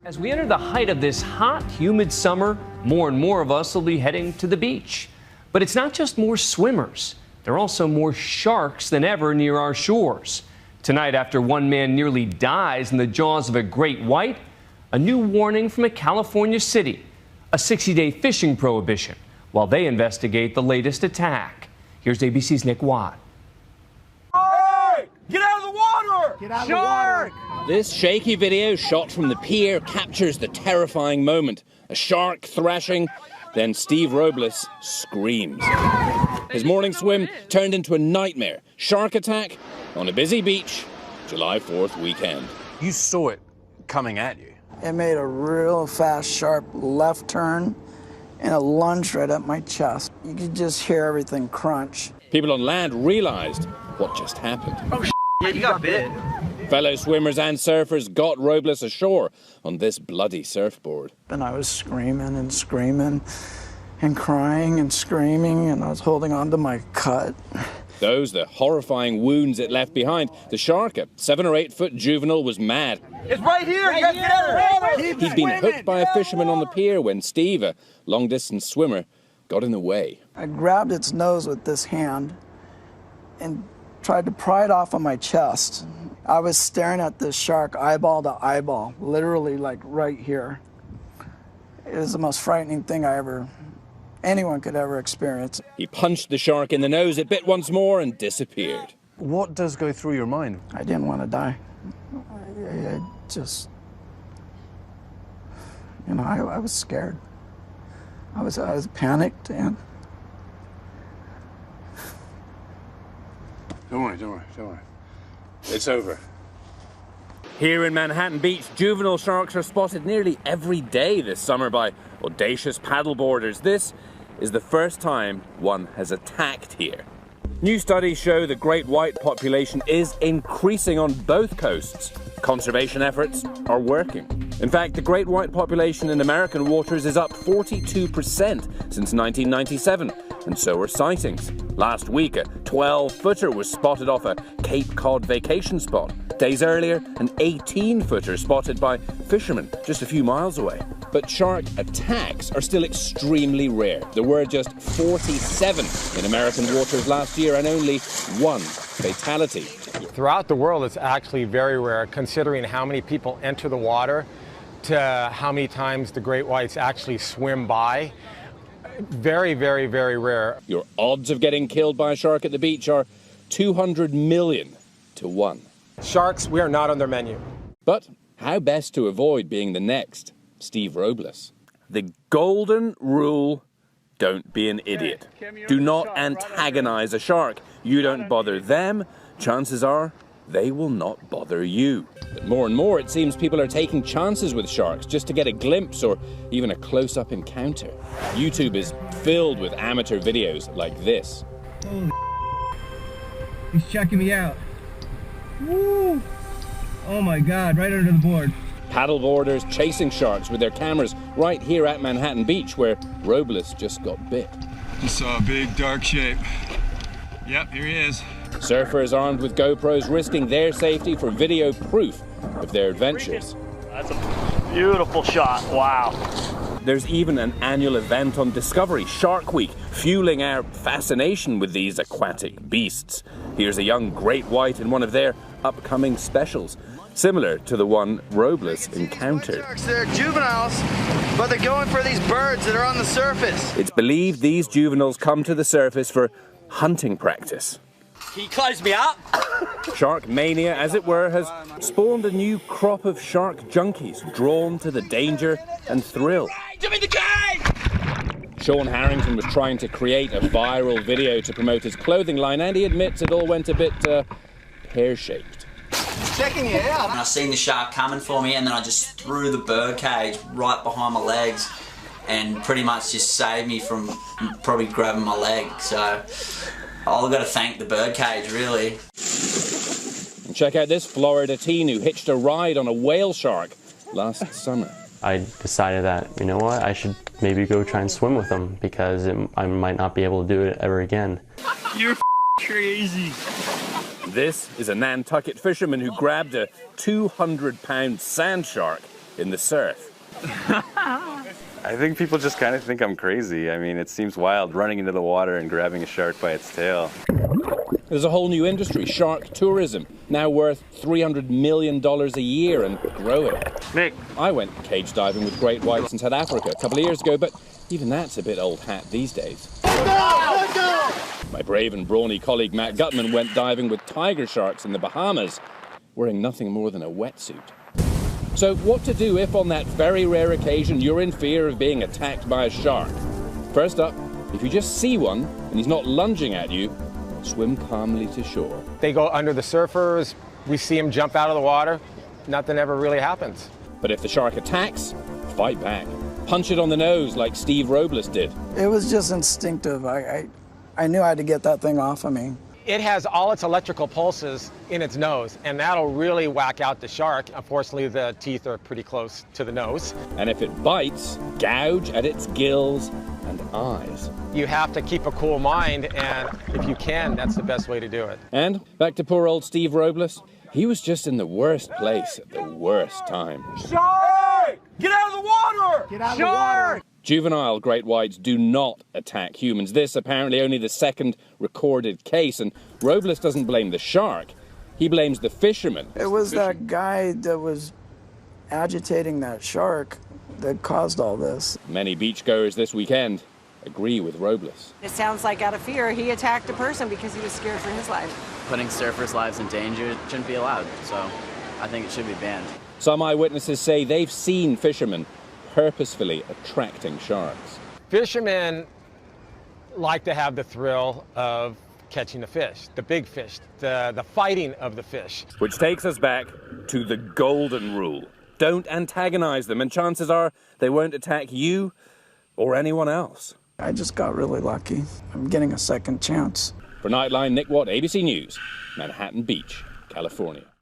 As we enter the height of this hot, humid summer, more and more of us will be heading to the beach. But it's not just more swimmers. There are also more sharks than ever near our shores. Tonight, after one man nearly dies in the jaws of a great white, a new warning from a California city, a 60-day fishing prohibition, while they investigate the latest attack. Here's ABC's Nick Watt. Hey! Get out of the water! Get out of the water! This shaky video shot from the pier captures the terrifying moment. A shark thrashing, then Steve Robles screams. His morning swim turned into a nightmare. Shark attack on a busy beach, July 4th weekend. You saw it coming at you. It made a real fast, sharp left turn and a lunge right at my chest. You could just hear everything crunch. People on land realized what just happened. Oh, you got bit. Fellow swimmers and surfers got Robles ashore on this bloody surfboard. And I was screaming and screaming and crying and screaming, and I was holding on to my cut. Those the horrifying wounds it left behind. The shark, a 7 or 8 foot juvenile, was mad. It's right here! You guys get out of the water! He'd been hooked by a fisherman on the pier when Steve, a long-distance swimmer, got in the way. I grabbed its nose with this hand and tried to pry it off of my chest. I was staring at this shark eyeball to eyeball, literally like right here. It was the most frightening thing anyone could ever experience. He punched the shark in the nose, it bit once more and disappeared. What does go through your mind? I didn't want to die. I just, I was scared. I was panicked, and Don't worry. It's over. Here in Manhattan Beach, juvenile sharks are spotted nearly every day this summer by audacious paddleboarders. This is the first time one has attacked here. New studies show the great white population is increasing on both coasts. Conservation efforts are working. In fact, the great white population in American waters is up 42% since 1997, and so are sightings. Last week, a 12-footer was spotted off a Cape Cod vacation spot. Days earlier, an 18-footer spotted by fishermen just a few miles away. But shark attacks are still extremely rare. There were just 47 in American waters last year and only 1 fatality. Throughout the world, it's actually very rare, considering how many people enter the water to how many times the great whites actually swim by. Very, very, very rare. Your odds of getting killed by a shark at the beach are 200 million to 1. Sharks, we are not on their menu. But how best to avoid being the next Steve Robles? The golden rule: don't be an idiot. Do not antagonize a shark. You don't bother them, chances are they will not bother you. But more and more, it seems people are taking chances with sharks just to get a glimpse or even a close-up encounter. YouTube is filled with amateur videos like this. He's checking me out. Woo! Oh my God, right under the board. Paddleboarders chasing sharks with their cameras right here at Manhattan Beach, where Robles just got bit. Just saw a big dark shape. Yep, here he is. Surfers armed with GoPros risking their safety for video proof of their adventures. That's a beautiful shot, wow. There's even an annual event on Discovery, Shark Week, fueling our fascination with these aquatic beasts. Here's a young great white in one of their upcoming specials, similar to the one Robles encountered. Sharks, they're juveniles, but they're going for these birds that are on the surface. It's believed these juveniles come to the surface for hunting practice. Can you close me up? Shark mania, as it were, has spawned a new crop of shark junkies drawn to the danger and thrill. Give me the cane! Sean Harrington was trying to create a viral video to promote his clothing line, and he admits it all went a bit pear-shaped. Checking you out. I seen the shark coming for me, and then I just threw the bird cage right behind my legs and pretty much just saved me from probably grabbing my leg. So I've got to thank the bird cage, really. And check out this Florida teen who hitched a ride on a whale shark last summer. I decided that, you know what, I should maybe go try and swim with them because I might not be able to do it ever again. You're crazy. This is a Nantucket fisherman who grabbed a 200-pound sand shark in the surf. I think people just kind of think I'm crazy. I mean, it seems wild running into the water and grabbing a shark by its tail. There's a whole new industry, shark tourism, now worth $300 million a year and growing. Nick. I went cage diving with great whites in South Africa a couple of years ago, but even that's a bit old hat these days. My brave and brawny colleague Matt Gutman went diving with tiger sharks in the Bahamas, wearing nothing more than a wetsuit. So what to do if on that very rare occasion you're in fear of being attacked by a shark? First up, if you just see one and he's not lunging at you, swim calmly to shore. They go under the surfers, we see them jump out of the water, nothing ever really happens. But if the shark attacks, fight back. Punch it on the nose like Steve Robles did. It was just instinctive. I knew I had to get that thing off of me. It has all its electrical pulses in its nose, and that'll really whack out the shark. Unfortunately, the teeth are pretty close to the nose. And if it bites, gouge at its gills and eyes. You have to keep a cool mind, and if you can, that's the best way to do it. And back to poor old Steve Robles. He was just in the worst place at the worst time. Shark! Get out of the water! Get out of the water! Juvenile great whites do not attack humans. This apparently only the second recorded case, and Robles doesn't blame the shark. He blames the fisherman. It was that guy that was agitating that shark that caused all this. Many beachgoers this weekend agree with Robles. It sounds like out of fear, he attacked a person because he was scared for his life. Putting surfers' lives in danger shouldn't be allowed, so I think it should be banned. Some eyewitnesses say they've seen fishermen purposefully attracting sharks. Fishermen like to have the thrill of catching the fish, the big fish, the fighting of the fish. Which takes us back to the golden rule. Don't antagonize them, and chances are they won't attack you or anyone else. I just got really lucky. I'm getting a second chance. For Nightline, Nick Watt, ABC News, Manhattan Beach, California.